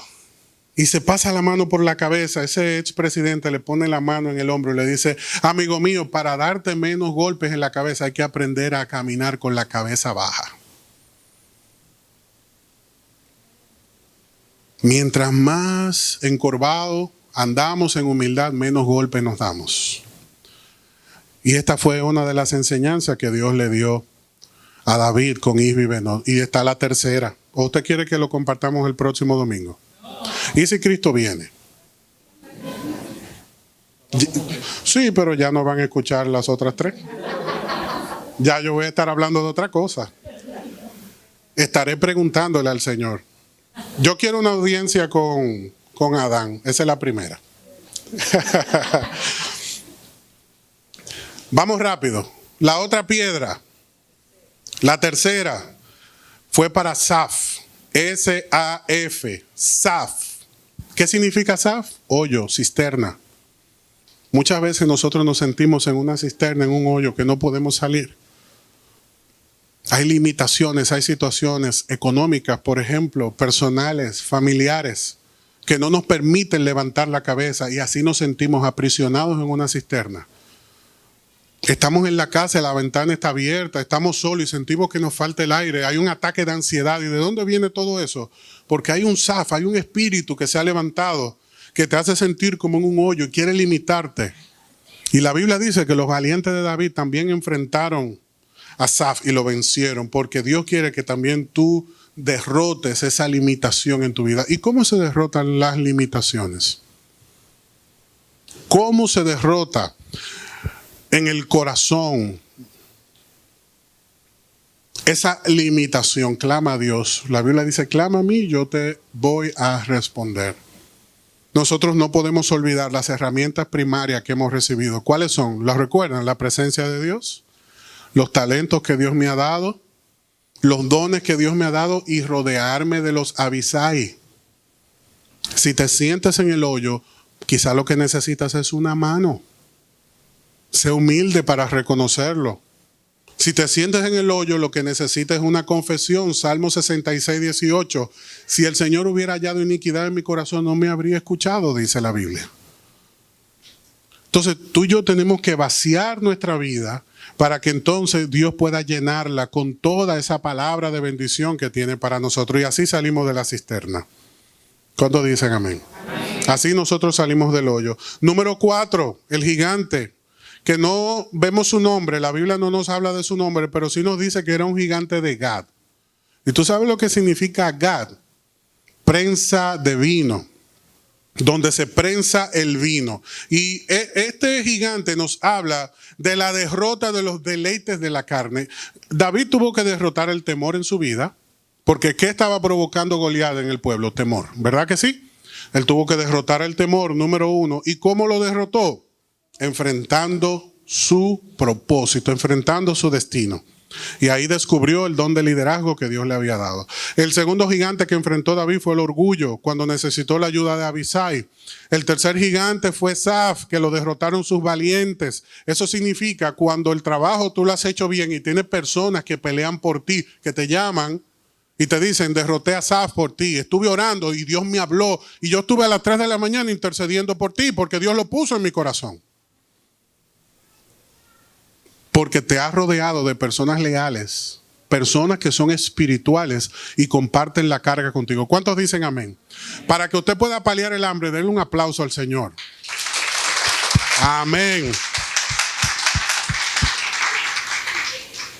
y se pasa la mano por la cabeza, ese expresidente le pone la mano en el hombro y le dice: amigo mío, para darte menos golpes en la cabeza hay que aprender a caminar con la cabeza baja. Mientras más encorvado andamos en humildad, menos golpes nos damos. Y esta fue una de las enseñanzas que Dios le dio a David con Isbi Benob. Y está la tercera. ¿O usted quiere que lo compartamos el próximo domingo? ¿Y si Cristo viene? Sí, pero ya no van a escuchar las otras tres. Ya yo voy a estar hablando de otra cosa. Estaré preguntándole al Señor. Yo quiero una audiencia con Adán. Esa es la primera. Vamos rápido. La otra piedra, la tercera, fue para Saf. S-A-F. Saf. ¿Qué significa Saf? Hoyo, cisterna. Muchas veces nosotros nos sentimos en una cisterna, en un hoyo que no podemos salir. Hay limitaciones, hay situaciones económicas, por ejemplo, personales, familiares, que no nos permiten levantar la cabeza y así nos sentimos aprisionados en una cisterna. Estamos en la casa, la ventana está abierta, estamos solos y sentimos que nos falta el aire, hay un ataque de ansiedad. ¿Y de dónde viene todo eso? Porque hay un Saf, hay un espíritu que se ha levantado, que te hace sentir como en un hoyo y quiere limitarte. Y la Biblia dice que los valientes de David también enfrentaron a Saf y lo vencieron, porque Dios quiere que también tú derrotes esa limitación en tu vida. ¿Y cómo se derrotan las limitaciones? ¿Cómo se derrota? En el corazón esa limitación. Clama a Dios. La Biblia dice: clama a mí, yo te voy a responder. Nosotros no podemos olvidar las herramientas primarias que hemos recibido. ¿Cuáles son? ¿Las recuerdan? La presencia de Dios, los talentos que Dios me ha dado, los dones que Dios me ha dado y rodearme de los Abisai. Si te sientes en el hoyo, quizá lo que necesitas es una mano. Sé humilde para reconocerlo. Si te sientes en el hoyo, lo que necesitas es una confesión. Salmo 66, 18. Si el Señor hubiera hallado iniquidad en mi corazón, no me habría escuchado, dice la Biblia. Entonces, tú y yo tenemos que vaciar nuestra vida para que entonces Dios pueda llenarla con toda esa palabra de bendición que tiene para nosotros. Y así salimos de la cisterna. ¿Cuántos dicen amén? Amén. Así nosotros salimos del hoyo. Número 4, el gigante. Que no vemos su nombre, la Biblia no nos habla de su nombre, pero sí nos dice que era un gigante de Gad. ¿Y tú sabes lo que significa Gad? Prensa de vino, donde se prensa el vino. Y este gigante nos habla de la derrota de los deleites de la carne. David tuvo que derrotar el temor en su vida, porque ¿qué estaba provocando Goliat en el pueblo? Temor, ¿verdad que sí? Él tuvo que derrotar el temor, número 1. ¿Y cómo lo derrotó? Enfrentando su propósito, enfrentando su destino. Y ahí descubrió el don de liderazgo que Dios le había dado. El segundo gigante que enfrentó David fue el orgullo, cuando necesitó la ayuda de Abisai. El tercer gigante fue Saf, que lo derrotaron sus valientes. Eso significa cuando el trabajo tú lo has hecho bien y tienes personas que pelean por ti, que te llaman y te dicen: derroté a Saf por ti, estuve orando y Dios me habló y yo estuve a las 3 de la mañana intercediendo por ti porque Dios lo puso en mi corazón. Porque te has rodeado de personas leales, personas que son espirituales y comparten la carga contigo. ¿Cuántos dicen amén? Para que usted pueda paliar el hambre, denle un aplauso al Señor. Amén.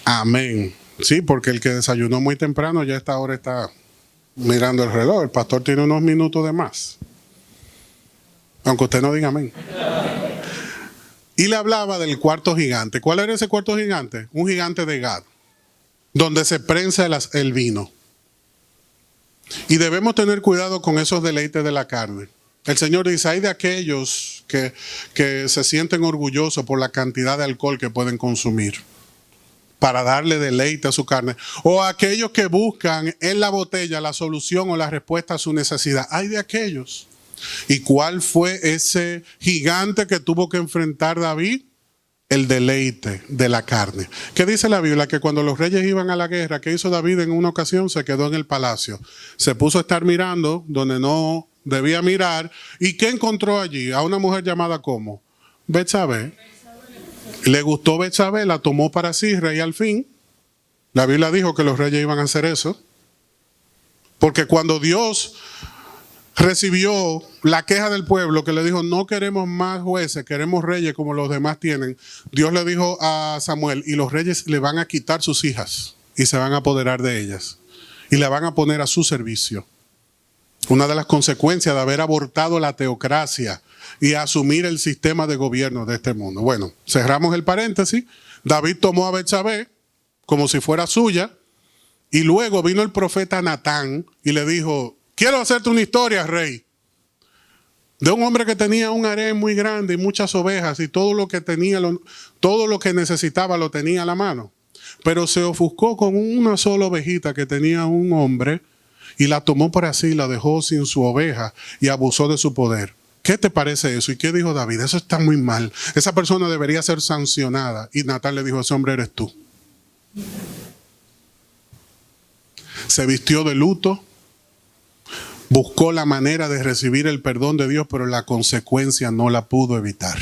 Amén. Sí, porque el que desayunó muy temprano ya a esta hora está mirando el reloj. El pastor tiene unos minutos de más. Aunque usted no diga amén. Y le hablaba del cuarto gigante. ¿Cuál era ese cuarto gigante? Un gigante de Gad, donde se prensa el vino. Y debemos tener cuidado con esos deleites de la carne. El Señor dice, hay de aquellos que se sienten orgullosos por la cantidad de alcohol que pueden consumir para darle deleite a su carne. O aquellos que buscan en la botella la solución o la respuesta a su necesidad. Hay de aquellos. ¿Y cuál fue ese gigante que tuvo que enfrentar David? El deleite de la carne. ¿Qué dice la Biblia? Que cuando los reyes iban a la guerra, ¿qué hizo David en una ocasión? Se quedó en el palacio. Se puso a estar mirando donde no debía mirar. ¿Y qué encontró allí? A una mujer llamada ¿cómo? Betsabé. Le gustó Betsabé, la tomó para sí, rey al fin. La Biblia dijo que los reyes iban a hacer eso. Porque cuando Dios recibió la queja del pueblo que le dijo, no queremos más jueces, queremos reyes como los demás tienen. Dios le dijo a Samuel, y los reyes le van a quitar sus hijas y se van a apoderar de ellas y la van a poner a su servicio. Una de las consecuencias de haber abortado la teocracia y asumir el sistema de gobierno de este mundo. Bueno, cerramos el paréntesis. David tomó a Betsabé como si fuera suya y luego vino el profeta Natán y le dijo, quiero hacerte una historia, rey, de un hombre que tenía un harén muy grande y muchas ovejas y todo lo que tenía, todo lo que necesitaba lo tenía a la mano. Pero se ofuscó con una sola ovejita que tenía un hombre y la tomó por así, la dejó sin su oveja y abusó de su poder. ¿Qué te parece eso? ¿Y qué dijo David? Eso está muy mal. Esa persona debería ser sancionada. Y Natán le dijo, ese hombre eres tú. Se vistió de luto. Buscó la manera de recibir el perdón de Dios, pero la consecuencia no la pudo evitar.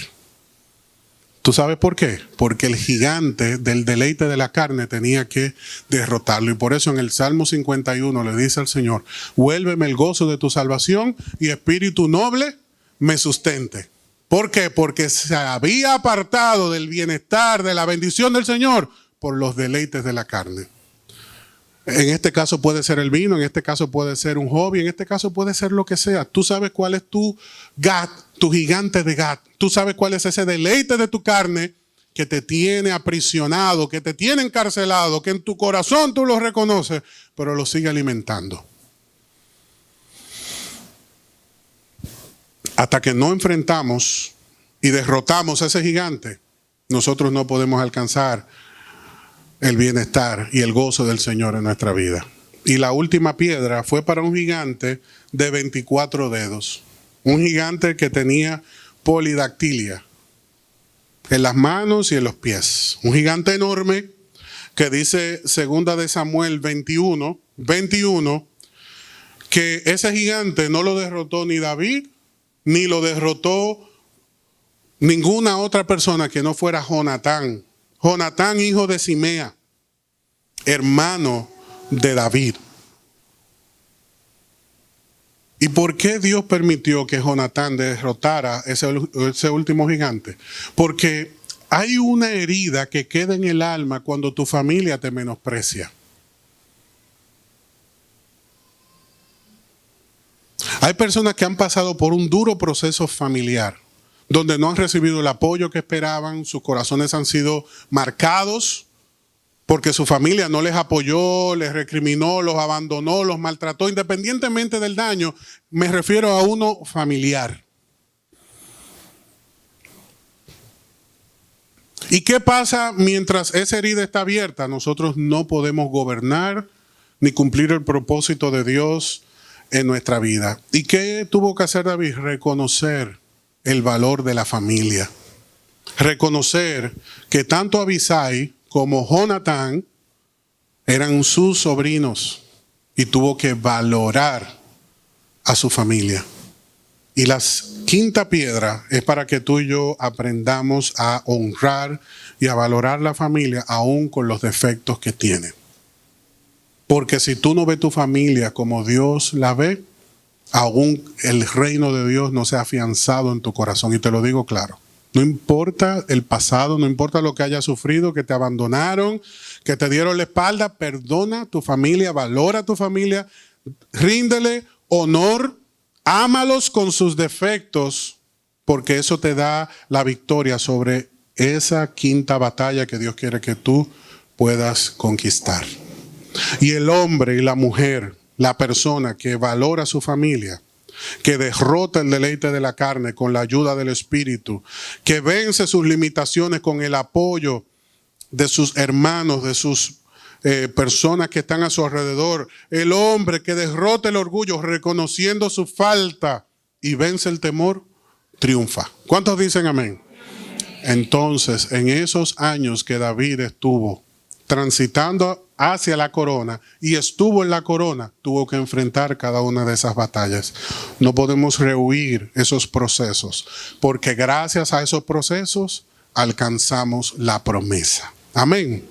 ¿Tú sabes por qué? Porque el gigante del deleite de la carne tenía que derrotarlo. Y por eso en el Salmo 51 le dice al Señor, vuélveme el gozo de tu salvación y espíritu noble me sustente. ¿Por qué? Porque se había apartado del bienestar, de la bendición del Señor por los deleites de la carne. En este caso puede ser el vino, en este caso puede ser un hobby, en este caso puede ser lo que sea. Tú sabes cuál es tu Gat, tu gigante de Gat. Tú sabes cuál es ese deleite de tu carne que te tiene aprisionado, que te tiene encarcelado, que en tu corazón tú lo reconoces, pero lo sigue alimentando. Hasta que no enfrentamos y derrotamos a ese gigante, nosotros no podemos alcanzar el bienestar y el gozo del Señor en nuestra vida. Y la última piedra fue para un gigante de 24 dedos. Un gigante que tenía polidactilia en las manos y en los pies. Un gigante enorme que dice 2 de Samuel 21, que ese gigante no lo derrotó ni David, ni lo derrotó ninguna otra persona que no fuera Jonatán. Jonatán, hijo de Simea, hermano de David. ¿Y por qué Dios permitió que Jonatán derrotara ese último gigante? Porque hay una herida que queda en el alma cuando tu familia te menosprecia. Hay personas que han pasado por un duro proceso familiar, donde no han recibido el apoyo que esperaban, sus corazones han sido marcados porque su familia no les apoyó, les recriminó, los abandonó, los maltrató, independientemente del daño. Me refiero a uno familiar. ¿Y qué pasa mientras esa herida está abierta? Nosotros no podemos gobernar ni cumplir el propósito de Dios en nuestra vida. ¿Y qué tuvo que hacer David? Reconocer el valor de la familia. Reconocer que tanto Abisai como Jonatán eran sus sobrinos y tuvo que valorar a su familia. Y la quinta piedra es para que tú y yo aprendamos a honrar y a valorar la familia aún con los defectos que tiene. Porque si tú no ves tu familia como Dios la ve, aún el reino de Dios no se ha afianzado en tu corazón. Y te lo digo claro. No importa el pasado, no importa lo que hayas sufrido, que te abandonaron, que te dieron la espalda, perdona a tu familia, valora a tu familia, ríndele honor, ámalos con sus defectos, porque eso te da la victoria sobre esa quinta batalla que Dios quiere que tú puedas conquistar. Y el hombre y la mujer, la persona que valora a su familia, que derrota el deleite de la carne con la ayuda del Espíritu, que vence sus limitaciones con el apoyo de sus hermanos, de sus personas que están a su alrededor. El hombre que derrota el orgullo reconociendo su falta y vence el temor, triunfa. ¿Cuántos dicen amén? Entonces, en esos años que David estuvo transitando hacia la corona y estuvo en la corona, tuvo que enfrentar cada una de esas batallas. No podemos rehuir esos procesos, porque gracias a esos procesos alcanzamos la promesa. Amén.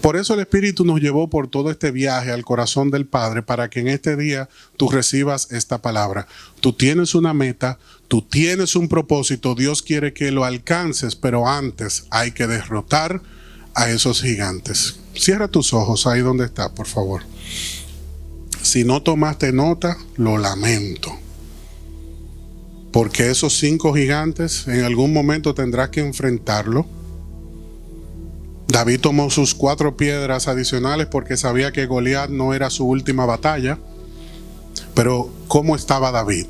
Por eso el Espíritu nos llevó por todo este viaje al corazón del Padre, para que en este día tú recibas esta palabra. Tú tienes una meta, tú tienes un propósito, Dios quiere que lo alcances, pero antes hay que derrotar a esos gigantes. Cierra tus ojos ahí donde está, por favor. Si no tomaste nota, lo lamento. Porque esos 5 gigantes en algún momento tendrás que enfrentarlo. David tomó sus 4 piedras adicionales porque sabía que Goliat no era su última batalla. Pero ¿cómo estaba David?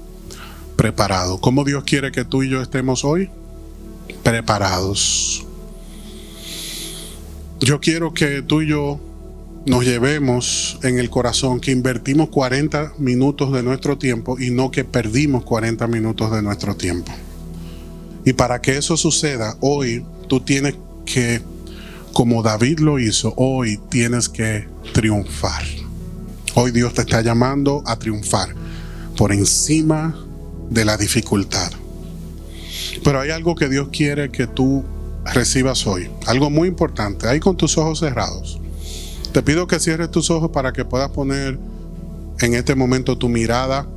Preparado. ¿Cómo Dios quiere que tú y yo estemos hoy? Preparados. Yo quiero que tú y yo nos llevemos en el corazón que invertimos 40 minutos de nuestro tiempo y no que perdimos 40 minutos de nuestro tiempo. Y para que eso suceda, hoy tú tienes que, como David lo hizo, hoy tienes que triunfar. Hoy Dios te está llamando a triunfar por encima de la dificultad. Pero hay algo que Dios quiere que tú recibas hoy, algo muy importante. Ahí con tus ojos cerrados, te pido que cierres tus ojos para que puedas poner en este momento tu mirada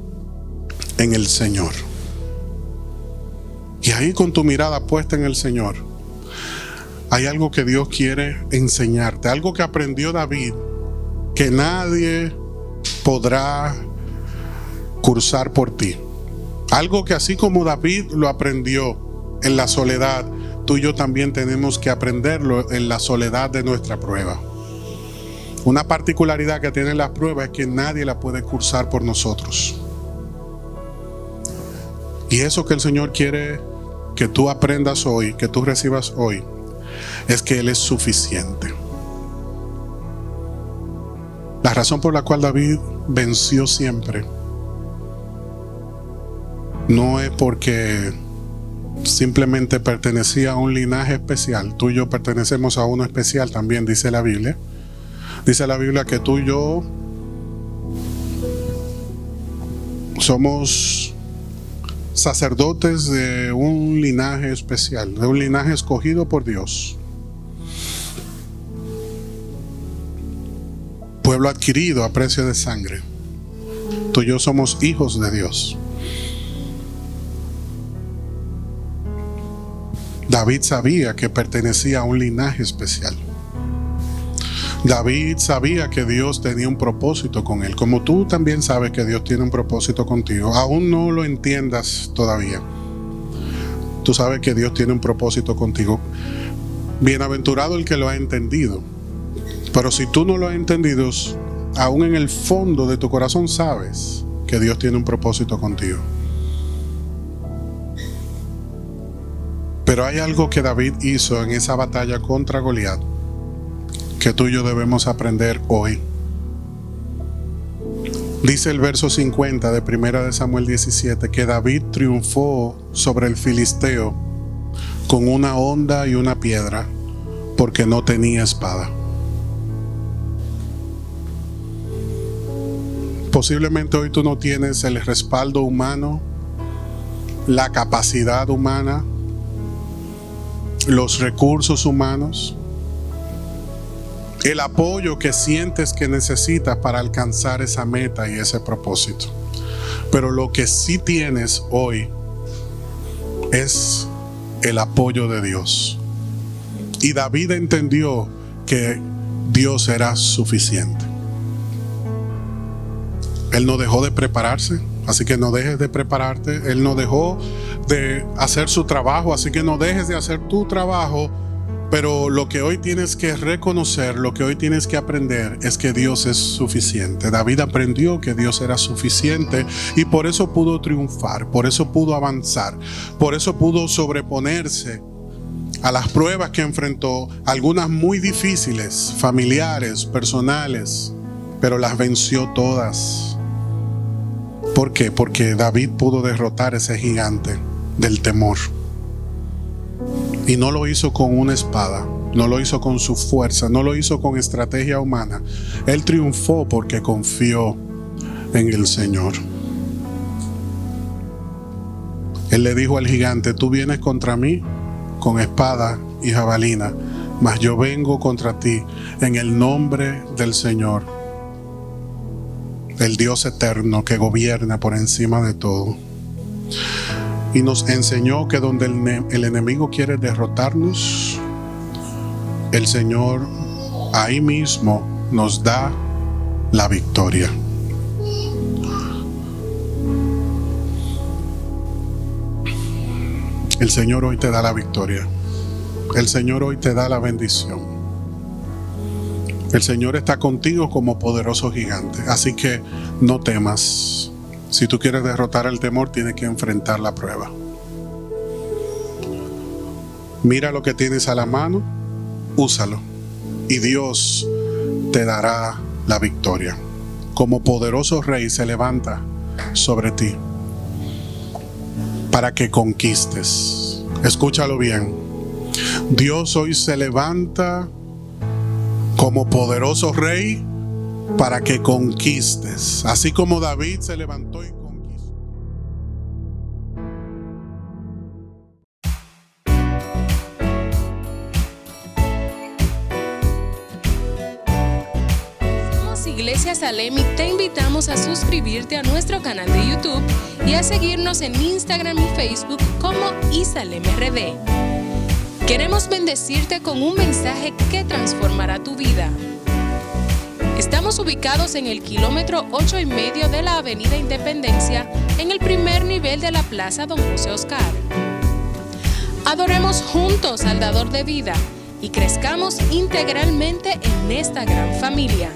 en el Señor. Y ahí con tu mirada puesta en el Señor, hay algo que Dios quiere enseñarte, algo que aprendió David, que nadie podrá cursar por ti. Algo que así como David lo aprendió en la soledad, tú y yo también tenemos que aprenderlo en la soledad de nuestra prueba. Una particularidad que tienen las pruebas es que nadie la puede cursar por nosotros. Y eso que el Señor quiere que tú aprendas hoy, que tú recibas hoy, es que Él es suficiente. La razón por la cual David venció siempre no es porque simplemente pertenecía a un linaje especial. Tú y yo pertenecemos a uno especial también, dice la Biblia. Dice la Biblia que tú y yo somos sacerdotes de un linaje especial, de un linaje escogido por Dios. Pueblo adquirido a precio de sangre. Tú y yo somos hijos de Dios. David sabía que pertenecía a un linaje especial. David sabía que Dios tenía un propósito con él, como tú también sabes que Dios tiene un propósito contigo. Aún no lo entiendas todavía. Tú sabes que Dios tiene un propósito contigo. Bienaventurado el que lo ha entendido. Pero si tú no lo has entendido, aún en el fondo de tu corazón sabes que Dios tiene un propósito contigo. Pero hay algo que David hizo en esa batalla contra Goliat que tú y yo debemos aprender hoy. Dice el verso 50 de 1 de Samuel 17 que David triunfó sobre el filisteo con una honda y una piedra porque no tenía espada. Posiblemente hoy tú no tienes el respaldo humano, la capacidad humana, los recursos humanos, el apoyo que sientes que necesitas para alcanzar esa meta y ese propósito. Pero lo que sí tienes hoy es el apoyo de Dios. Y David entendió que Dios era suficiente. Él no dejó de prepararse, así que no dejes de prepararte. Él no dejó de hacer su trabajo, así que no dejes de hacer tu trabajo, Pero lo que hoy tienes que reconocer, lo que hoy tienes que aprender es que Dios es suficiente. David aprendió que Dios era suficiente y por eso pudo triunfar, por eso pudo avanzar, por eso pudo sobreponerse a las pruebas que enfrentó, algunas muy difíciles, familiares, personales, pero las venció todas. ¿Por qué? Porque David pudo derrotar ese gigante del temor. Y no lo hizo con una espada, no lo hizo con su fuerza, no lo hizo con estrategia humana. Él triunfó porque confió en el Señor. Él le dijo al gigante: tú vienes contra mí con espada y jabalina, mas yo vengo contra ti en el nombre del Señor, el Dios eterno que gobierna por encima de todo. Y nos enseñó que donde el enemigo quiere derrotarnos, el Señor ahí mismo nos da la victoria. El Señor hoy te da la victoria. El Señor hoy te da la bendición. El Señor está contigo como poderoso gigante. Así que no temas. Si tú quieres derrotar el temor, tienes que enfrentar la prueba. Mira lo que tienes a la mano, úsalo. Y Dios te dará la victoria. Como poderoso rey se levanta sobre ti para que conquistes. Escúchalo bien. Dios hoy se levanta como poderoso rey para que conquistes, así como David se levantó y conquistó. Somos Iglesia Salem y te invitamos a suscribirte a nuestro canal de YouTube y a seguirnos en Instagram y Facebook como ISalemRD. Queremos bendecirte con un mensaje que transformará tu vida. Estamos ubicados en el kilómetro 8,5 de la Avenida Independencia, en el primer nivel de la Plaza Don José Oscar. Adoremos juntos al Dador de vida y crezcamos integralmente en esta gran familia.